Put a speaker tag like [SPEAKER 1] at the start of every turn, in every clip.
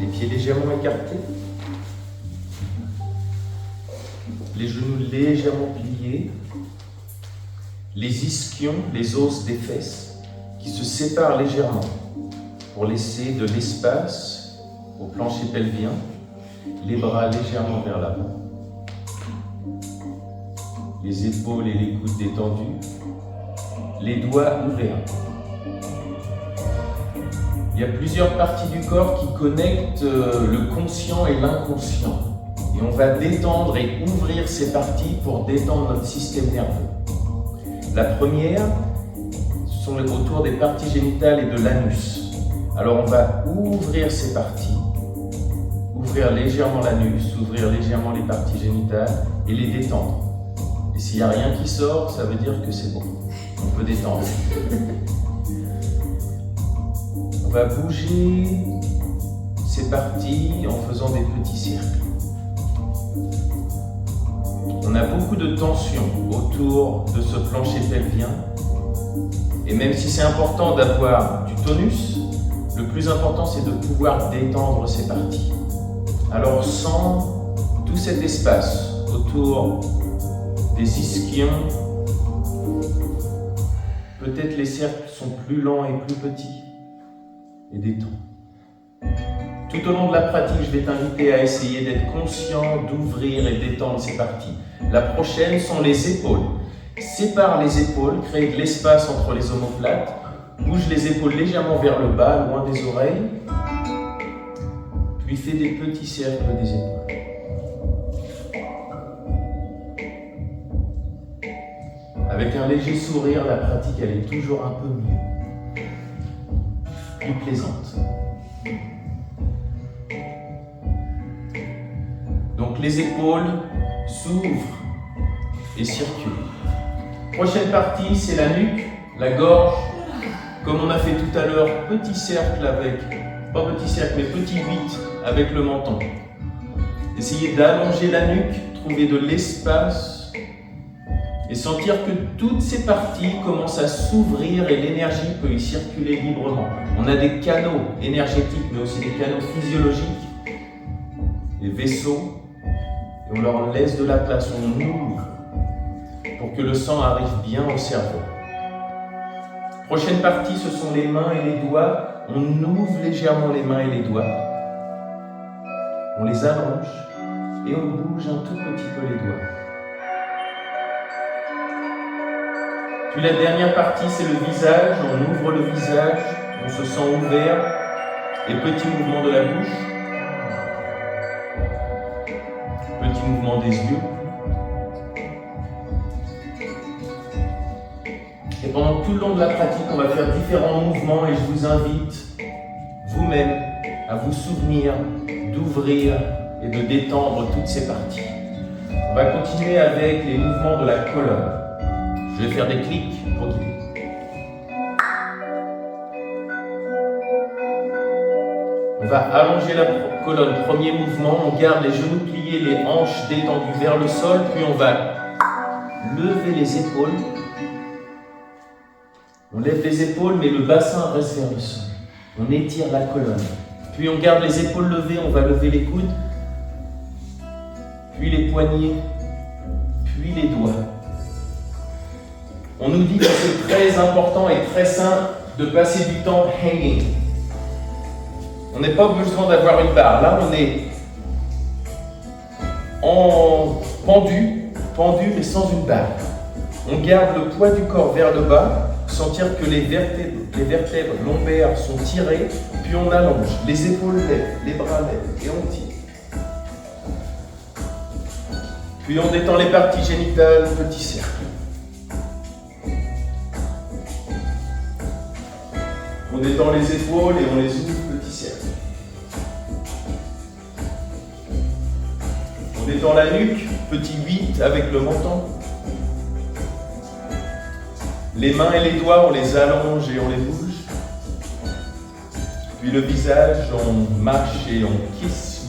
[SPEAKER 1] Les pieds légèrement écartés. Les genoux légèrement pliés. Les ischions, les os des fesses, qui se séparent légèrement pour laisser de l'espace au plancher pelvien. Les bras légèrement vers l'avant. Les épaules et les coudes détendus. Les doigts ouverts. Il y a plusieurs parties du corps qui connectent le conscient et l'inconscient. Et on va détendre et ouvrir ces parties pour détendre notre système nerveux. La première, ce sont autour des parties génitales et de l'anus. Alors on va ouvrir ces parties, ouvrir légèrement l'anus, ouvrir légèrement les parties génitales et les détendre. Et s'il n'y a rien qui sort, ça veut dire que c'est bon. On peut détendre. On va bouger ces parties en faisant des petits cercles. On a beaucoup de tension autour de ce plancher pelvien. Et même si c'est important d'avoir du tonus, le plus important c'est de pouvoir détendre ces parties. Alors sens tout cet espace autour des ischions. Peut-être les cercles sont plus lents et plus petits. Et détends. Tout au long de la pratique, je vais t'inviter à essayer d'être conscient, d'ouvrir et d'étendre ces parties. La prochaine sont les épaules. Sépare les épaules, crée de l'espace entre les omoplates. Bouge les épaules légèrement vers le bas, loin des oreilles. Puis fais des petits cercles des épaules. Avec un léger sourire, la pratique elle est toujours un peu mieux. Plus plaisante. Donc les épaules s'ouvrent et circulent. Prochaine partie, c'est la nuque, la gorge. Comme on a fait tout à l'heure, petit cercle avec, pas petit cercle, mais petit 8 avec le menton. Essayez d'allonger la nuque, trouver de l'espace et sentir que toutes ces parties commencent à s'ouvrir et l'énergie peut y circuler librement. On a des canaux énergétiques, mais aussi des canaux physiologiques, des vaisseaux. Et on leur laisse de la place, on ouvre pour que le sang arrive bien au cerveau. Prochaine partie, ce sont les mains et les doigts. On ouvre légèrement les mains et les doigts. On les allonge et on bouge un tout petit peu les doigts. Puis la dernière partie, c'est le visage. On ouvre le visage, on se sent ouvert. Et petit mouvement de la bouche. Petit mouvement des yeux. Et pendant tout le long de la pratique, on va faire différents mouvements et je vous invite vous-même à vous souvenir d'ouvrir et de détendre toutes ces parties. On va continuer avec les mouvements de la colonne. Je vais faire des clics pour guider. On va allonger la colonne. Premier mouvement, on garde les genoux pliés, les hanches détendues vers le sol, puis on va lever les épaules. On lève les épaules, mais le bassin reste vers le sol. On étire la colonne. Puis on garde les épaules levées, on va lever les coudes, puis les poignets, puis les doigts. On nous dit que c'est très important et très sain de passer du temps hanging. On n'a pas besoin d'avoir une barre. Là, on est pendu, mais sans une barre. On garde le poids du corps vers le bas, sentir que les vertèbres lombaires sont tirées, puis on allonge. Les épaules lèvent, les bras lèvent, et on tire. Puis on détend les parties génitales, petit cercle. On détend les épaules et on les ouvre, petit cercle. On détend la nuque, petit 8 avec le menton. Les mains et les doigts, on les allonge et on les bouge. Puis le visage, on marche et on kiss.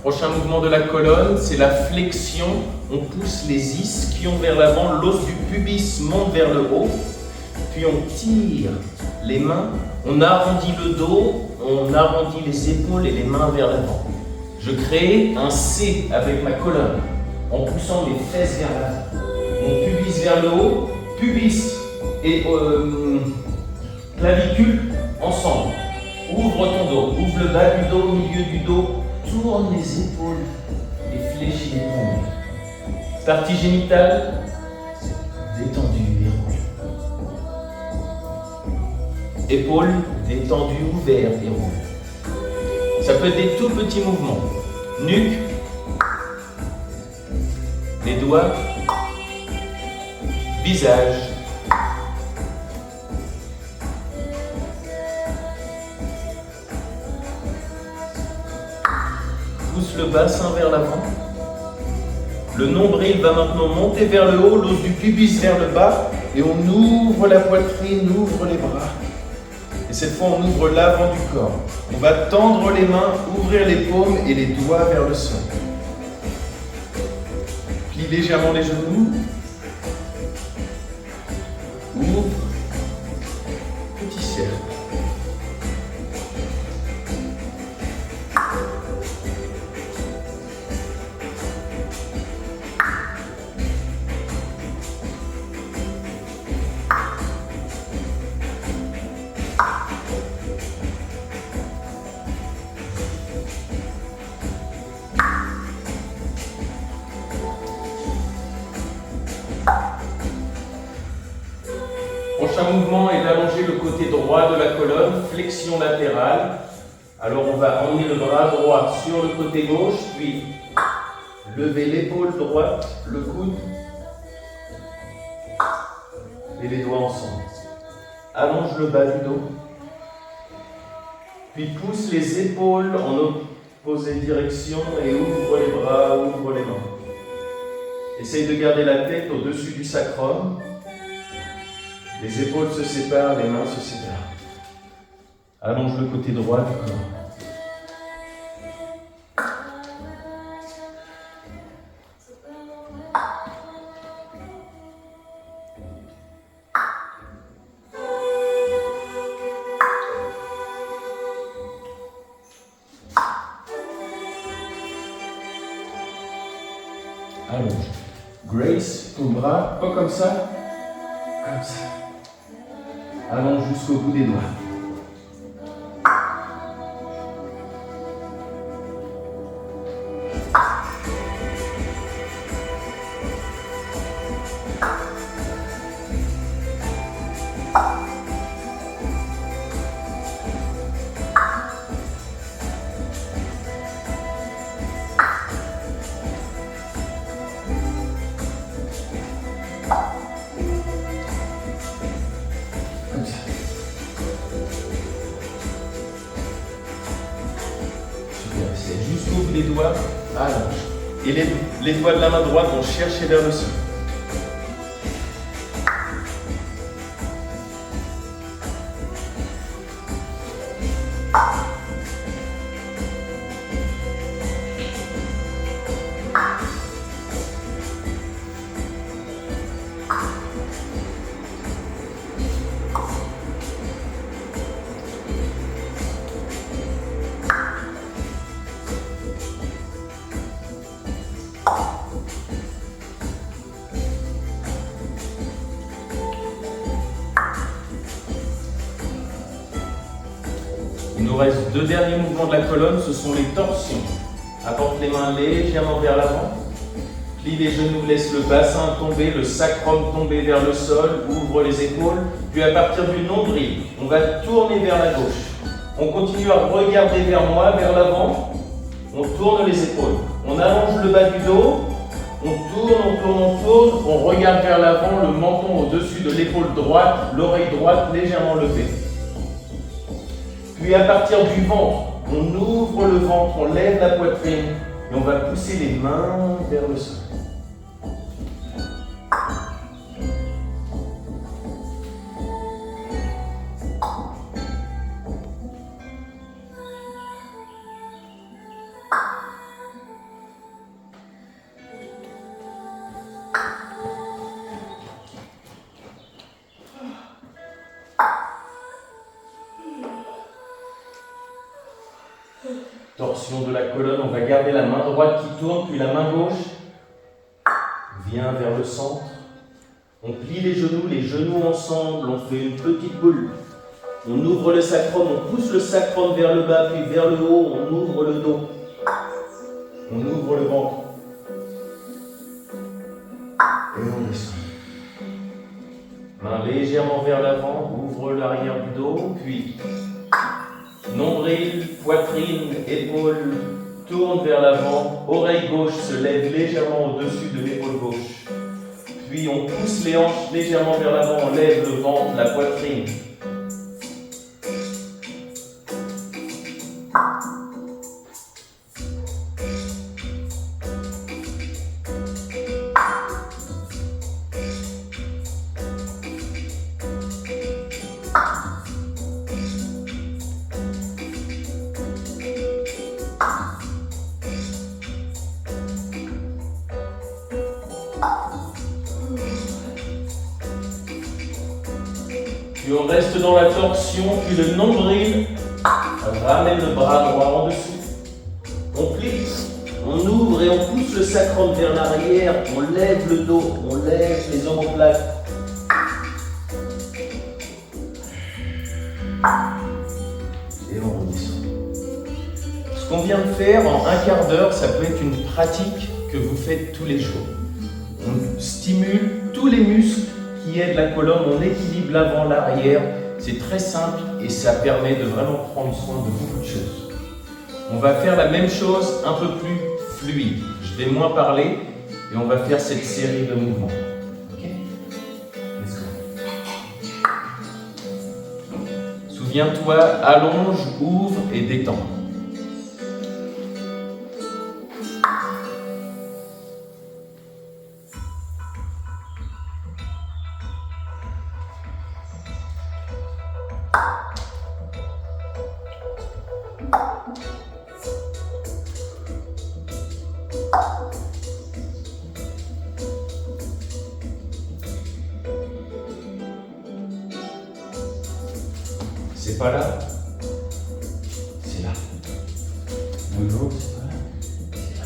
[SPEAKER 1] Prochain mouvement mouvement de la colonne, c'est la flexion. On pousse les ischions vers l'avant, l'os du pubis monte vers le haut, puis on tire les mains, on arrondit le dos, on arrondit les épaules et les mains vers l'avant. Je crée un C avec ma colonne, en poussant mes fesses vers l'avant. Mon pubis vers le haut, pubis et clavicule ensemble. Ouvre ton dos, ouvre le bas du dos, milieu du dos, tourne les épaules et fléchis les paumes. Partie génitale, détendue et roule. Épaules détendues, ouvertes et roule. Ça peut être des tout petits mouvements. Nuque, les doigts, visage. Pousse le bassin vers l'avant. Le nombril va maintenant monter vers le haut, l'os du pubis vers le bas, et on ouvre la poitrine, ouvre les bras. Et cette fois, on ouvre l'avant du corps. On va tendre les mains, ouvrir les paumes et les doigts vers le sol. Plie légèrement les genoux. Ouvre. Petit cercle. Prochain mouvement est d'allonger le côté droit de la colonne, flexion latérale. Alors on va emmener le bras droit sur le côté gauche, puis lever l'épaule droite, le coude et les doigts ensemble. Allonge le bas du dos, puis pousse les épaules en opposée direction et ouvre les bras, ouvre les mains. Essaye de garder la tête au-dessus du sacrum. Les épaules se séparent, les mains se séparent. Allonge le côté droit du corps. Allonge. Grace, ton bras, pas comme ça, comme ça. Allonge jusqu'au bout des doigts. Jusqu'au bout des doigts, allonge. Et les doigts de la main droite vont chercher vers le sol. Il nous reste deux derniers mouvements de la colonne, ce sont les torsions. Apporte les mains légèrement vers l'avant. Plie les genoux, laisse le bassin tomber, le sacrum tomber vers le sol, ouvre les épaules. Puis à partir du nombril, on va tourner vers la gauche. On continue à regarder vers moi, vers l'avant. On tourne les épaules. On allonge le bas du dos. On tourne, on regarde vers l'avant, le menton au-dessus de l'épaule droite, l'oreille droite légèrement levée. Puis à partir du ventre, on ouvre le ventre, on lève la poitrine et on va pousser les mains vers le sol. Torsion de la colonne, on va garder la main droite qui tourne, puis la main gauche vient vers le centre. On plie les genoux ensemble, on fait une petite boule. On ouvre le sacrum, on pousse le sacrum vers le bas, puis vers le haut, on ouvre le dos. On ouvre le ventre. Et on descend. Main légèrement vers l'avant, ouvre l'arrière du dos, puis nombril, poitrine, épaules, tourne vers l'avant, oreille gauche se lève légèrement au-dessus de l'épaule gauche. Puis on pousse les hanches légèrement vers l'avant, on lève le ventre, la poitrine. Puis on reste dans la torsion, puis le nombril ramène le bras droit en dessous. On plie, on ouvre et on pousse le sacrum vers l'arrière, on lève le dos, on lève les omoplates. Et on redescend. Ce qu'on vient de faire en un quart d'heure, ça peut être une pratique que vous faites tous les jours. On stimule tous les muscles qui aide la colonne, on équilibre l'avant, l'arrière. C'est très simple et ça permet de vraiment prendre soin de beaucoup de choses. On va faire la même chose un peu plus fluide. Je vais moins parler et on va faire cette série de mouvements. Ok ? Let's go. Souviens-toi, allonge, ouvre et détends. C'est pas là, c'est là. L'autre, c'est pas là, c'est là.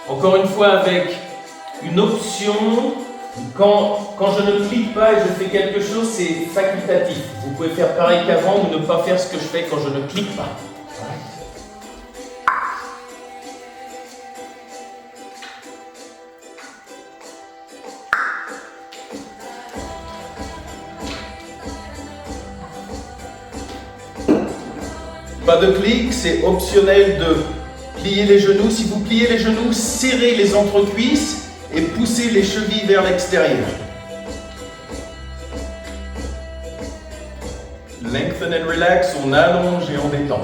[SPEAKER 1] Encore une fois avec une option, quand je ne clique pas et je fais quelque chose, c'est facultatif. Vous pouvez faire pareil qu'avant ou ne pas faire ce que je fais quand je ne clique pas. Pas de clic, c'est optionnel de plier les genoux. Si vous pliez les genoux, serrez les entrecuisses et poussez les chevilles vers l'extérieur. Lengthen and relax, on allonge et on détend.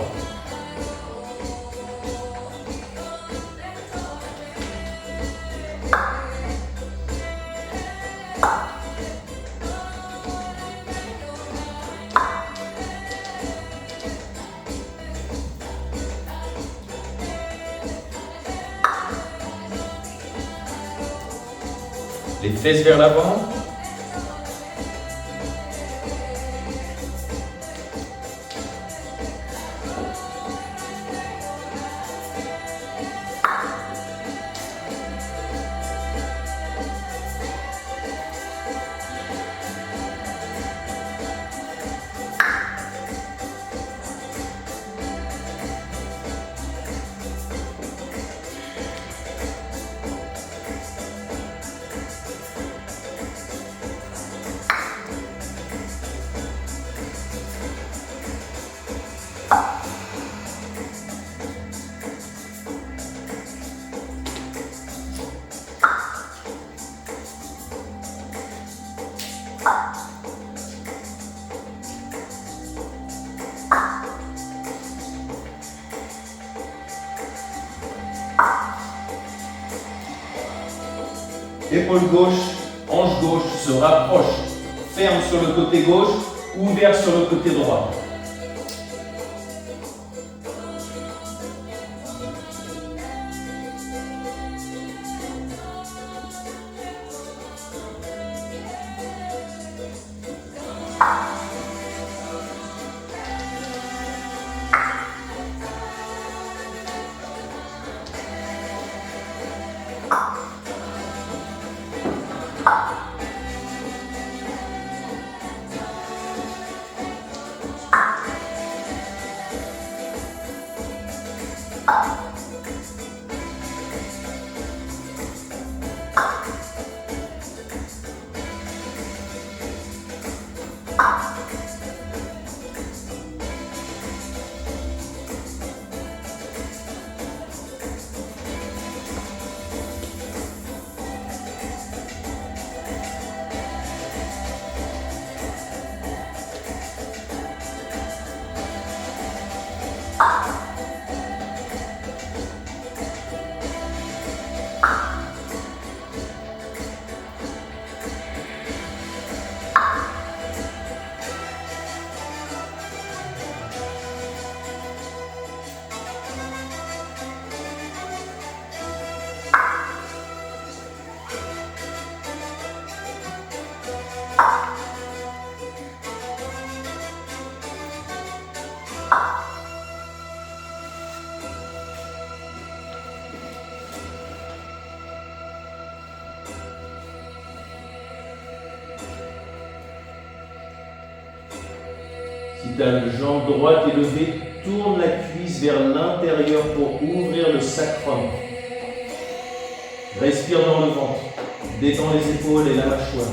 [SPEAKER 1] Les fesses vers l'avant. Épaule gauche, hanche gauche se rapproche, ferme sur le côté gauche, ouvert sur le côté droit. Si tu as la jambe droite élevée, tourne la cuisse vers l'intérieur pour ouvrir le sacrum. Respire dans le ventre. Détends les épaules et la mâchoire.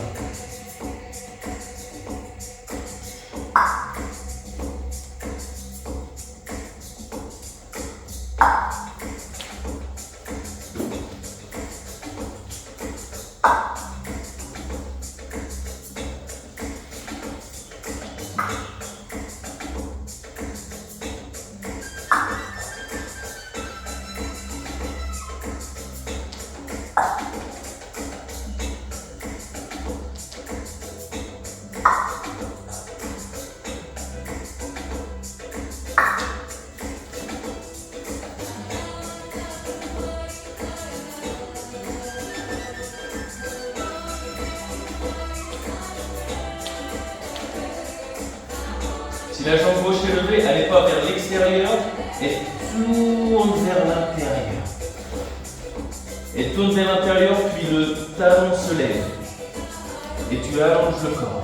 [SPEAKER 1] Si la jambe gauche est levée, elle n'est pas vers l'extérieur, elle tourne vers l'intérieur. Elle tourne vers l'intérieur, puis le talon se lève. Et tu allonges le corps.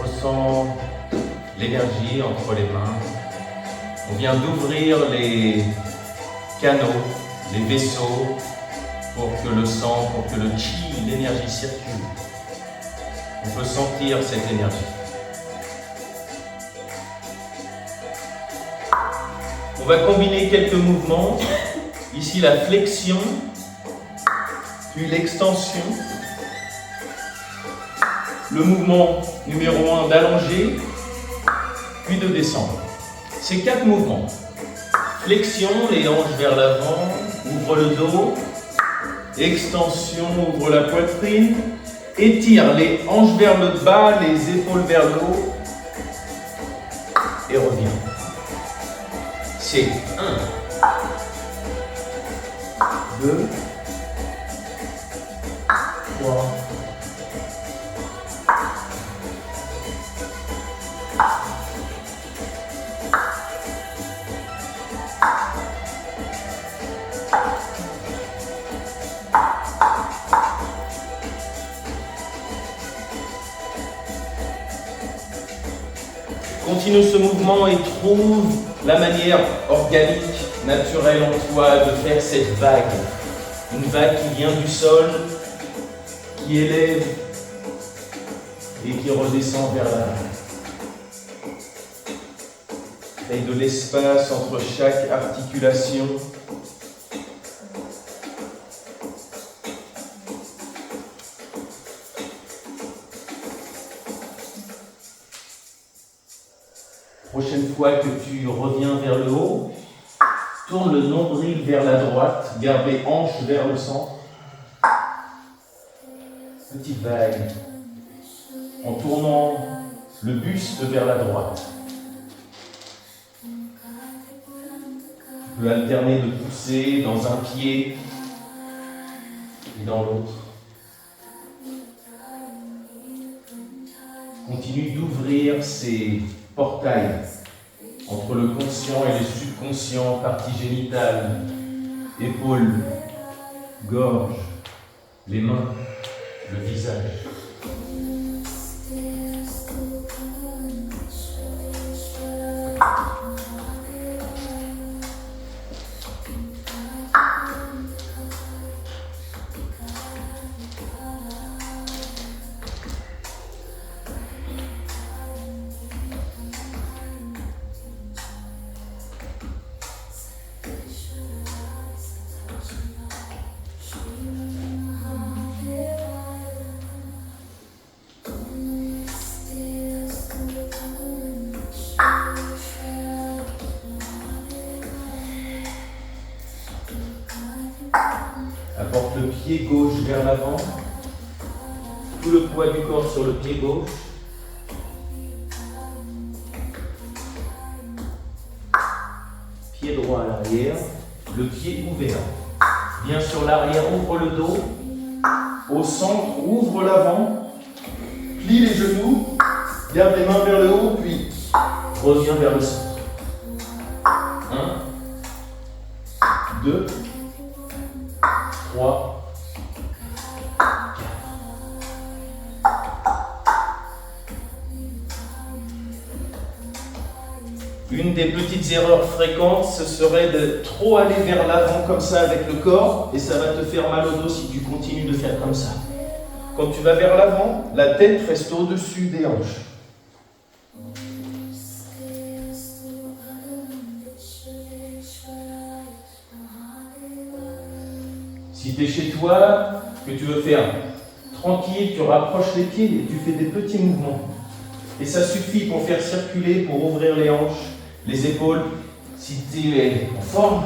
[SPEAKER 1] Ressens l'énergie entre les mains. On vient d'ouvrir les canaux, les vaisseaux, pour que le sang, pour que le chi, l'énergie circule. On peut sentir cette énergie. On va combiner quelques mouvements. Ici, la flexion, puis l'extension. Le mouvement numéro 1 d'allonger, puis de descendre. C'est 4 mouvements. Flexion, les hanches vers l'avant, ouvre le dos. Extension, ouvre la poitrine. Étire les hanches vers le bas, les épaules vers le haut. Et reviens. C'est 1, 2, 3, 4. Continue ce mouvement et trouve la manière organique, naturelle en toi de faire cette vague. Une vague qui vient du sol, qui élève et qui redescend vers l'avant. Crée de l'espace entre chaque articulation. Prochaine fois que tu reviens vers le haut, tourne le nombril vers la droite, garde les hanches vers le centre. Petite vague. en tournant le buste vers la droite. Tu peux alterner de pousser dans un pied et dans l'autre. Continue d'ouvrir ces portails entre le conscient et le subconscient, partie génitale, épaules, gorge, les mains, le visage. Apporte le pied gauche vers l'avant, tout le poids du corps sur le pied gauche. Pied droit à l'arrière, le pied ouvert. Bien sur l'arrière, ouvre le dos. Au centre, ouvre l'avant. Plie les genoux, garde les mains vers le haut, puis reviens vers le centre. 1, 2, 3, 4. Une des petites erreurs fréquentes, ce serait de trop aller vers l'avant comme ça avec le corps, et ça va te faire mal au dos si tu continues de faire comme ça. Quand tu vas vers l'avant, la tête reste au-dessus des hanches. Si tu es chez toi, que tu veux faire tranquille, tu rapproches les pieds et tu fais des petits mouvements. Et ça suffit pour faire circuler, pour ouvrir les hanches, les épaules. Si tu es en forme,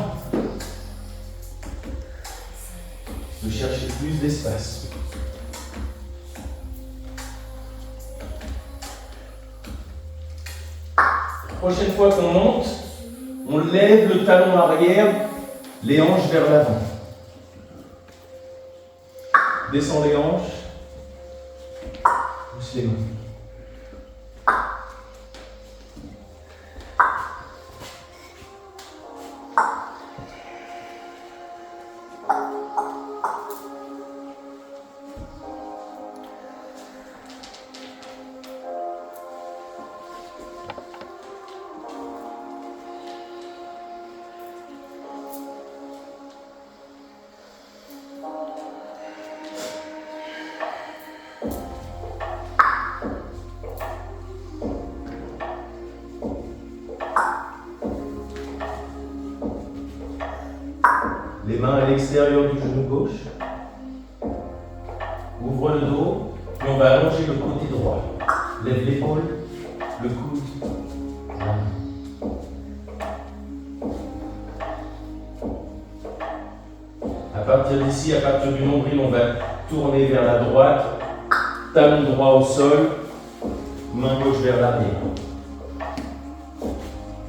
[SPEAKER 1] de chercher plus d'espace. Prochaine fois qu'on monte, on lève le talon arrière, les hanches vers l'avant. Descends les hanches, pousse les mains. Les mains à l'extérieur du genou gauche. Ouvre le dos, puis on va allonger le côté droit. Lève l'épaule, le coude, la main. À partir d'ici, à partir du nombril, on va tourner vers la droite, talon droit au sol, main gauche vers l'arrière.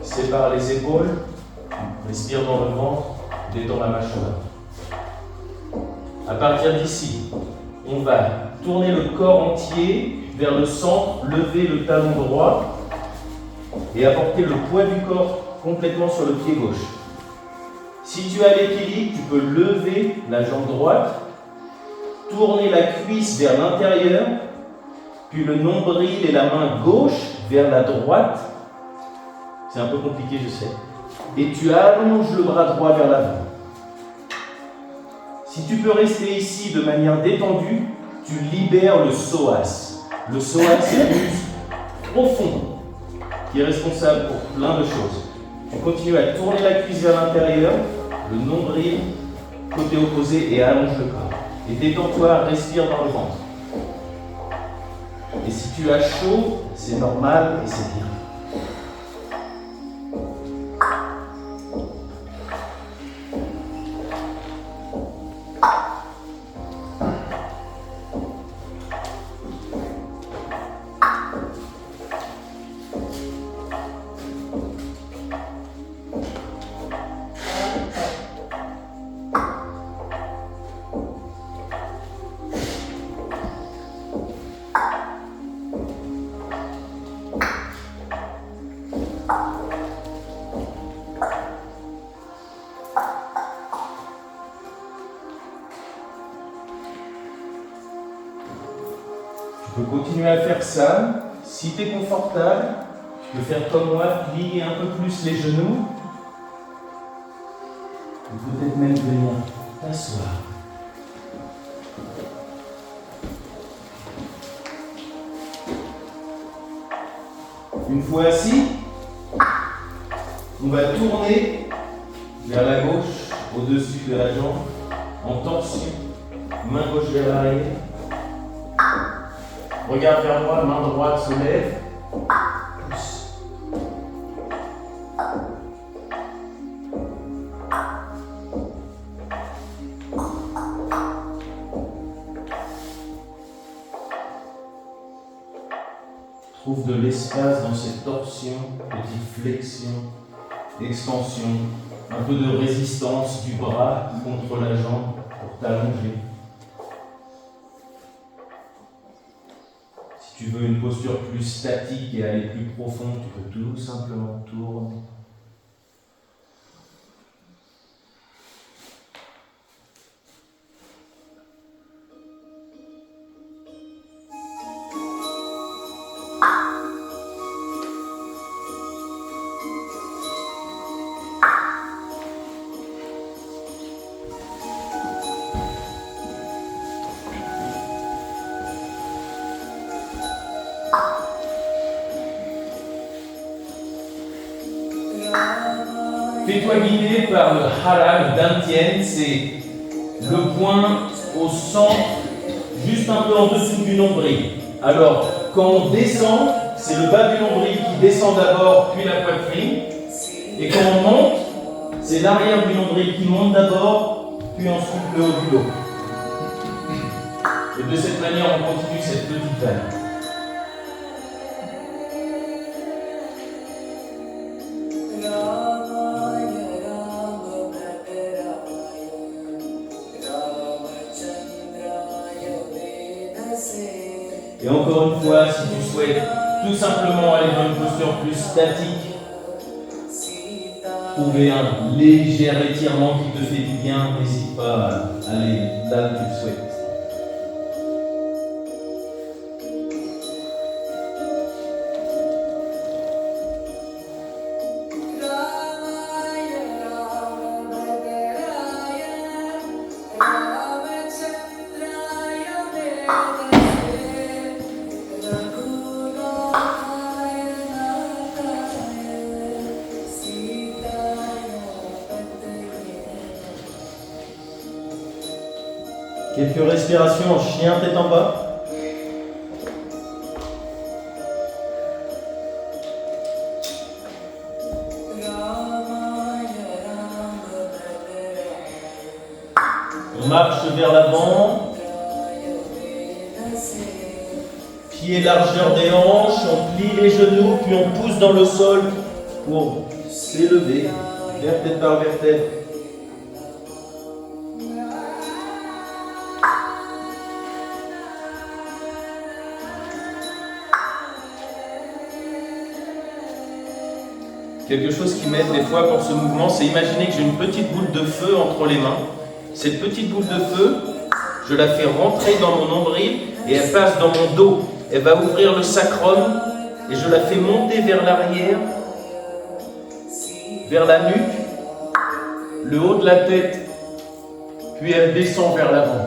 [SPEAKER 1] Sépare les épaules, respire dans le ventre. Détends la mâchoire. À partir d'ici, on va tourner le corps entier vers le centre, lever le talon droit et apporter le poids du corps complètement sur le pied gauche. Si tu as l'équilibre, tu peux lever la jambe droite, tourner la cuisse vers l'intérieur, puis le nombril et la main gauche vers la droite. C'est un peu compliqué, je sais. Et tu allonges le bras droit vers l'avant. Si tu peux rester ici de manière détendue, tu libères le psoas. Le psoas, c'est un muscle profond qui est responsable pour plein de choses. Tu continues à tourner la cuisse vers l'intérieur, le nombril, côté opposé, et allonge le corps. Et détends-toi, respire dans le ventre. Et si tu as chaud, c'est normal et c'est bien. Tu peux continuer à faire ça. Si tu es confortable, tu peux faire comme moi, plier un peu plus les genoux. Ou peut-être même venir t'asseoir. Une fois assis, on va tourner vers la gauche, au-dessus de la jambe, en torsion, main gauche vers l'arrière. Regarde vers moi, main droite se lève. Pousse. Trouve de l'espace dans cette torsion, petite flexion, extension, un peu de résistance du bras contre la jambe pour t'allonger. Si tu veux une posture plus statique et aller plus profond, tu peux tout simplement tourner. Fais-toi guider par le Haram d'Antien, c'est le point au centre, juste un peu en dessous du nombril. Alors, quand on descend, c'est le bas du nombril qui descend d'abord, puis la poitrine. Et quand on monte, c'est l'arrière du nombril qui monte d'abord, puis ensuite le haut du dos. Et de cette manière, on continue cette petite vague. Et encore une fois, si tu souhaites tout simplement aller dans une posture plus statique, trouver un léger étirement qui te fait du bien, n'hésite pas à aller là où tu le souhaites. Quelques respirations en chien tête en bas. On marche vers l'avant. Pied largeur des hanches, on plie les genoux, puis on pousse dans le sol pour s'élever, vertèbre par vertèbre. Quelque chose qui m'aide des fois pour ce mouvement, c'est imaginer que j'ai une petite boule de feu entre les mains. Cette petite boule de feu, je la fais rentrer dans mon nombril et elle passe dans mon dos. Elle va ouvrir le sacrum et je la fais monter vers l'arrière, vers la nuque, le haut de la tête, puis elle descend vers l'avant.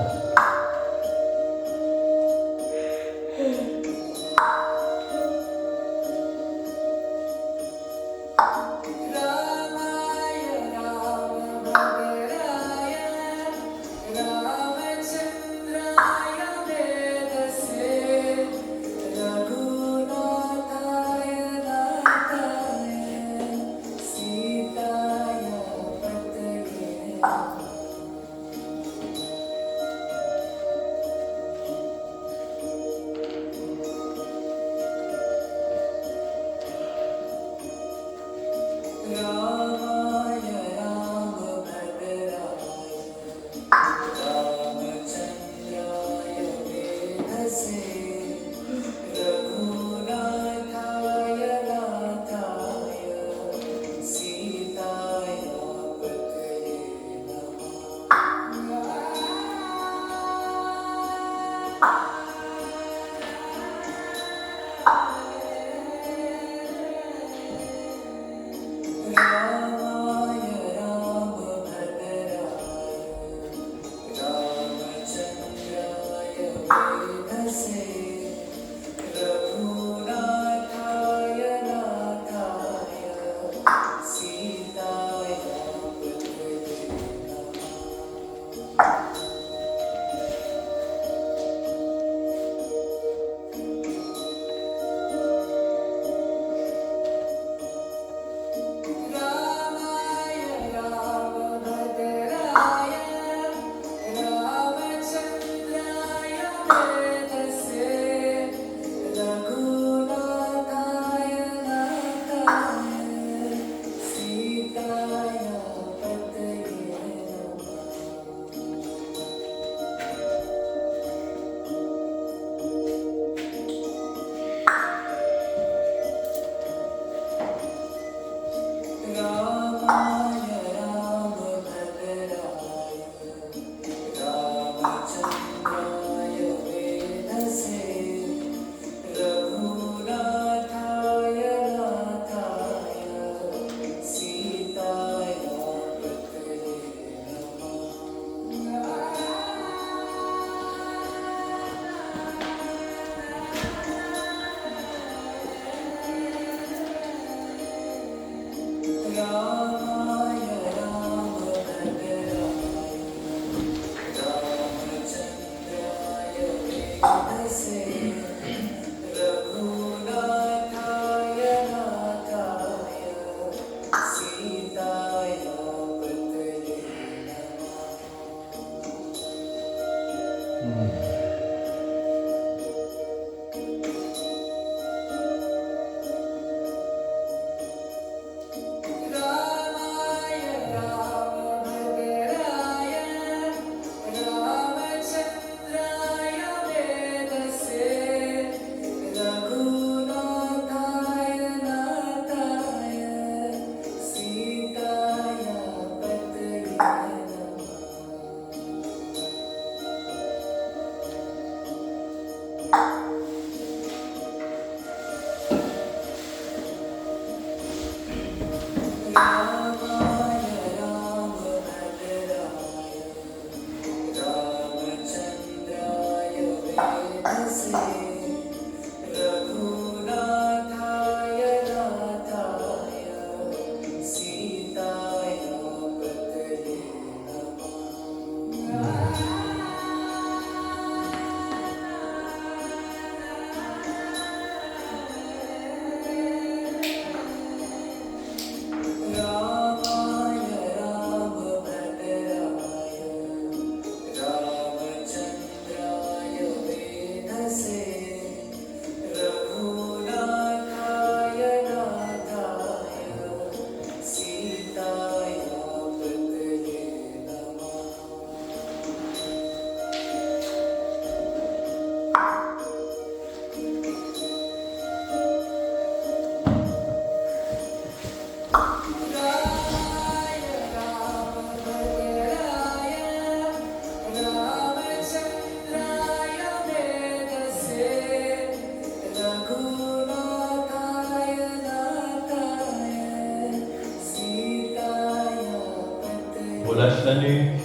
[SPEAKER 1] Relâche la nuque,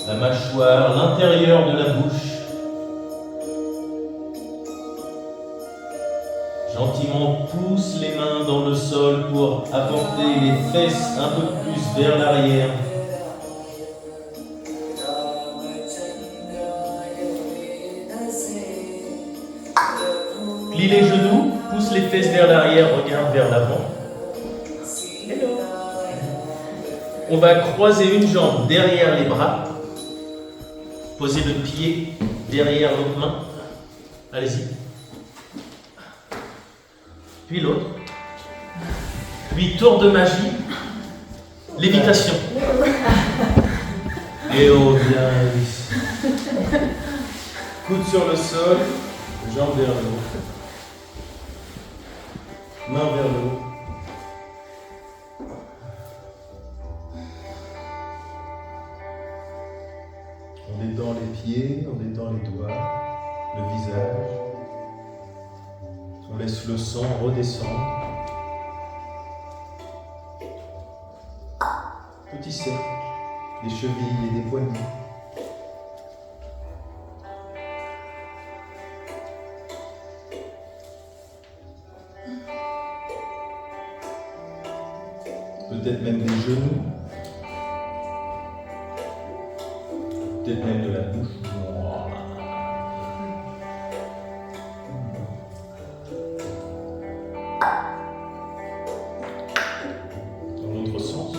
[SPEAKER 1] la mâchoire, l'intérieur de la bouche. Gentiment pousse les mains dans le sol pour apporter les fesses un peu plus vers l'arrière. Plie les genoux, pousse les fesses vers l'arrière, regarde vers l'avant. On va croiser une jambe derrière les bras. Posez le pied derrière l'autre main. Allez-y. Puis l'autre. Puis tour de magie. Lévitation. Et on vient ici. Coude sur le sol. Jambe vers le haut. Main vers le haut. On détend les pieds, on détend les doigts, le visage. On laisse le sang redescendre. Petit cercle, des chevilles et des poignets. Peut-être même des genoux. Peut-être même de la bouche. Dans l'autre sens.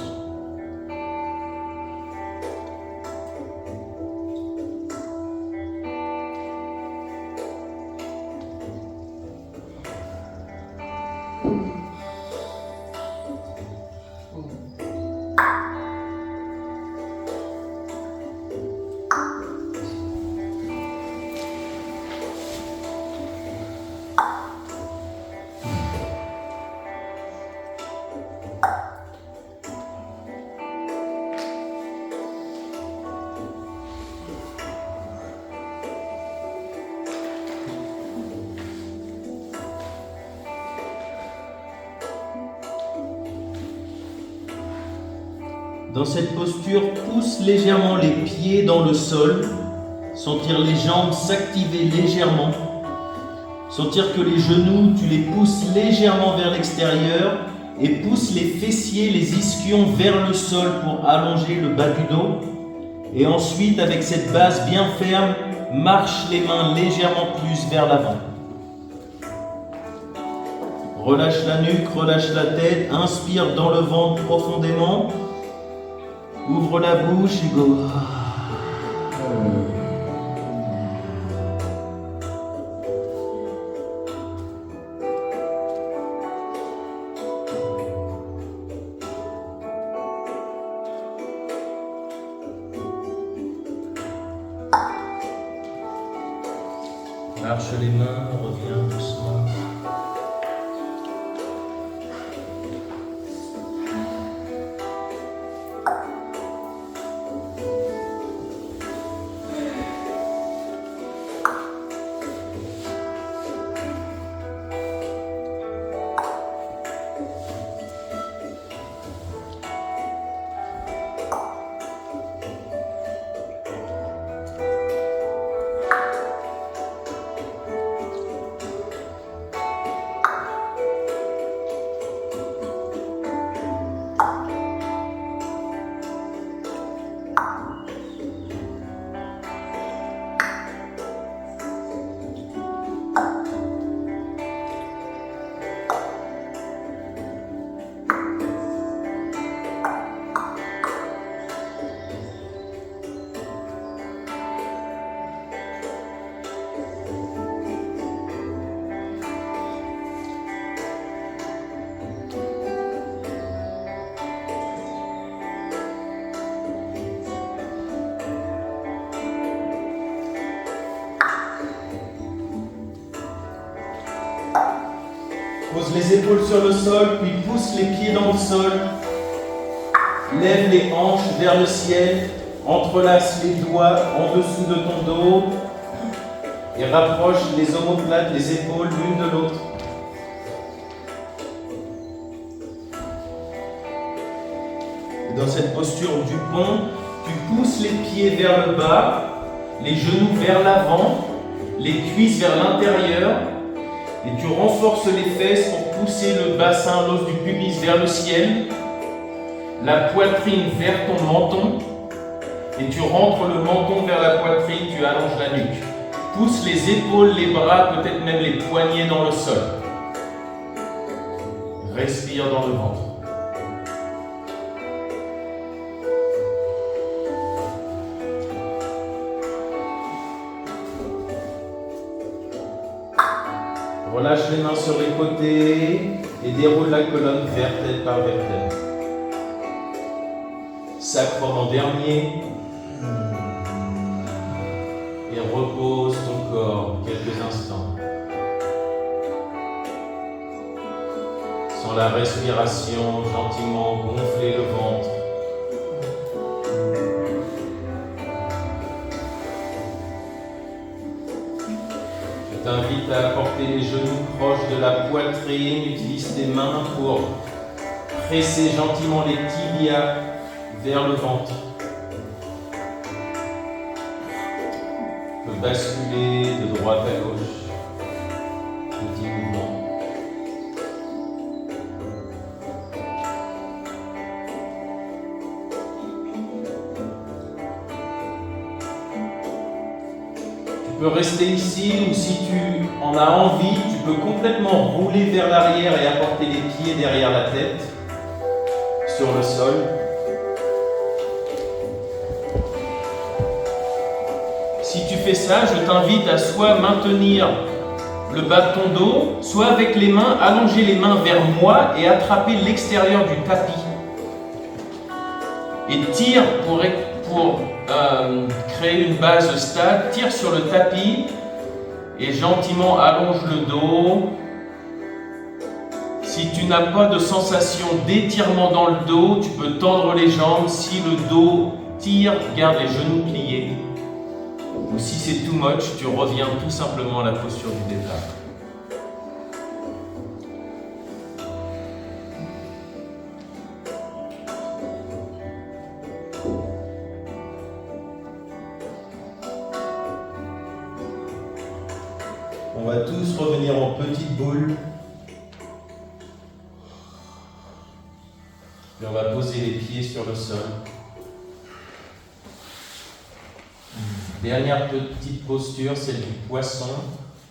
[SPEAKER 1] Dans cette posture, pousse légèrement les pieds dans le sol, sentir les jambes s'activer légèrement, sentir que les genoux, tu les pousses légèrement vers l'extérieur et pousse les fessiers, les ischions vers le sol pour allonger le bas du dos. Et ensuite, avec cette base bien ferme, Marche les mains légèrement plus vers l'avant. Relâche la nuque, relâche la tête. Inspire dans le ventre profondément. Ouvre la bouche et go. Marche les mains, reviens doucement. Pose les épaules sur le sol, puis pousse les pieds dans le sol. Lève les hanches vers le ciel. Entrelace les doigts en dessous de ton dos. Et rapproche les omoplates des épaules l'une de l'autre. Dans cette posture du pont, tu pousses les pieds vers le bas, les genoux vers l'avant, les cuisses vers l'intérieur. Et tu renforces les fesses pour pousser le bassin, l'os du pubis vers le ciel, la poitrine vers ton menton, et tu rentres le menton vers la poitrine, tu allonges la nuque. Pousse les épaules, les bras, peut-être même les poignets dans le sol. Respire dans le ventre. Relâche les mains sur les côtés et déroule la colonne vertèbre par vertèbre. Sacre en dernier. Et repose ton corps quelques instants. Sans la respiration, gentiment gonfler le ventre. Je t'invite à apporter les genoux proches de la poitrine. Utilise tes mains pour presser gentiment les tibias vers le ventre. Tu peux basculer de droite à gauche. Petit mouvement. Tu peux rester ici ou si tu en as envie, tu peux complètement rouler vers l'arrière et apporter les pieds derrière la tête sur le sol. Si tu fais ça, je t'invite à soit maintenir le bas de ton dos, soit avec les mains, allonger les mains vers moi et attraper l'extérieur du tapis. Et tire pour créer une base stable, tire sur le tapis et gentiment allonge le dos. Si tu n'as pas de sensation d'étirement dans le dos, tu peux tendre les jambes. Si le dos tire, garde les genoux pliés. Ou si c'est too much, tu reviens tout simplement à la posture du départ. On va tous revenir en petite boule. Puis on va poser les pieds sur le sol. Dernière petite posture, celle du poisson.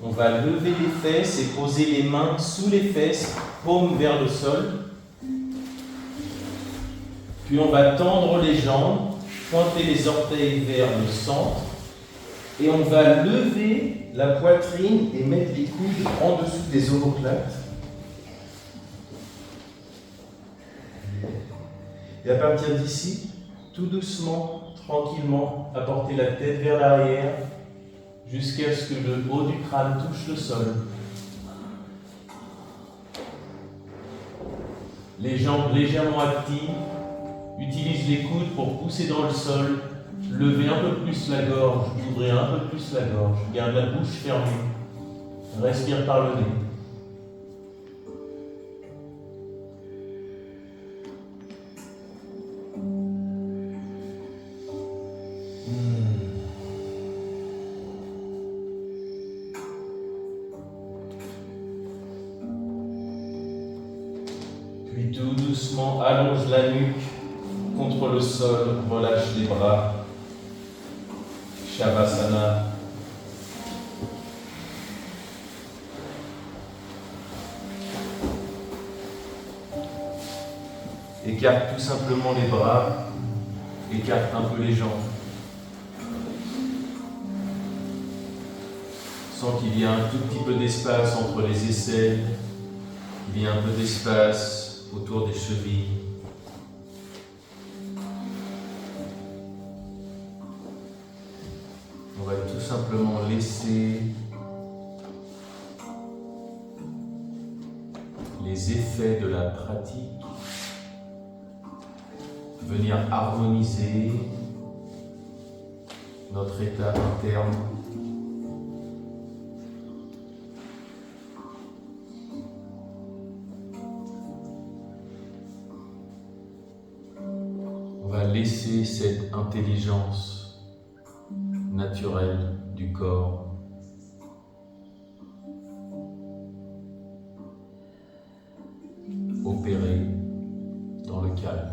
[SPEAKER 1] On va lever les fesses et poser les mains sous les fesses, paume vers le sol. Puis on va tendre les jambes, pointer les orteils vers le centre. Et on va lever la poitrine et mettre les coudes en dessous des omoplates. Et à partir d'ici, tout doucement, tranquillement, apportez la tête vers l'arrière jusqu'à ce que le haut du crâne touche le sol. Les jambes légèrement actives, utilise les coudes pour pousser dans le sol, levez un peu plus la gorge, ouvrez un peu plus la gorge, garde la bouche fermée, respire par le nez. Puis tout doucement, allonge la nuque contre le sol, relâche les bras. Shavasana. Écarte tout simplement les bras, écarte un peu les jambes. Sens qu'il y a un tout petit peu d'espace entre les aisselles, il y a un peu d'espace autour des chevilles. On va tout simplement laisser les effets de la pratique venir harmoniser notre état interne. On va laisser cette intelligence naturelle du corps opérer dans le calme.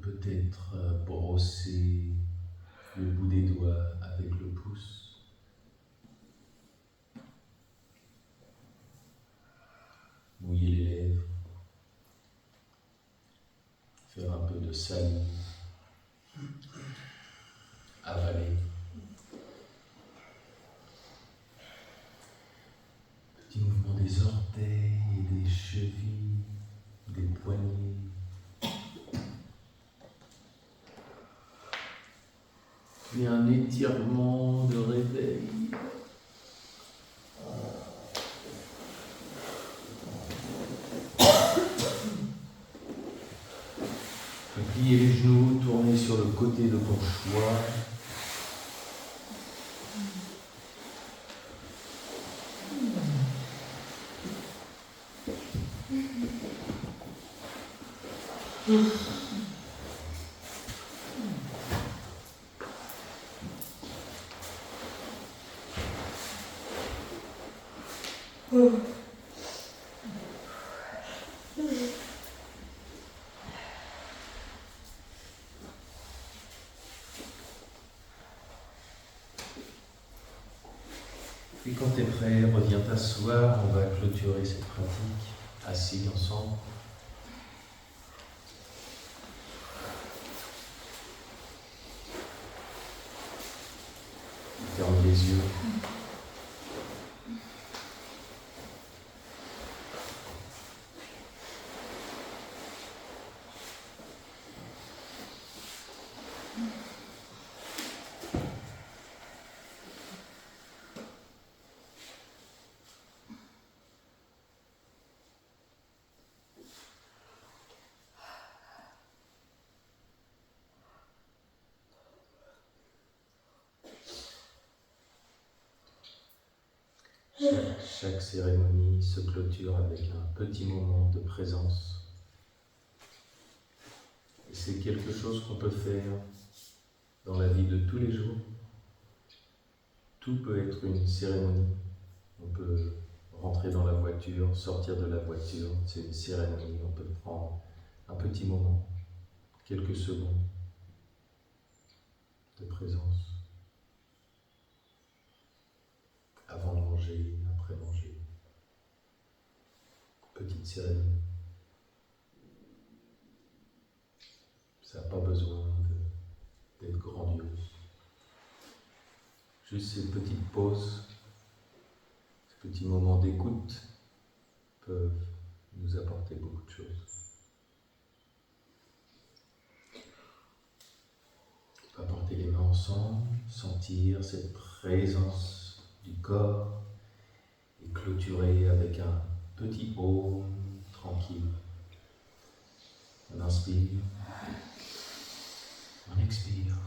[SPEAKER 1] peut-être brosser le bout des doigts avec le pouce. Mouiller les lèvres. Faire un peu de salive. Avaler. Petit mouvement des orteils et des chevilles, des poignets. Puis un étirement de réveil. Plier les genoux, tourner sur le côté de ton choix. Puis quand tu es prêt, reviens t'asseoir, on va clôturer cette pratique, assis ensemble. Ferme les yeux. Chaque cérémonie se clôture avec un petit moment de présence. Et c'est quelque chose qu'on peut faire dans la vie de tous les jours. Tout peut être une cérémonie. On peut rentrer dans la voiture, sortir de la voiture, c'est une cérémonie. On peut prendre un petit moment, quelques secondes de présence. Avant de manger, après manger. Petite cérémonie. Ça n'a pas besoin d'être grandiose. Juste ces petites pauses, ces petits moments d'écoute peuvent nous apporter beaucoup de choses. On va porter les mains ensemble, sentir cette présence du corps et clôturer avec un petit Om tranquille. On inspire, on expire.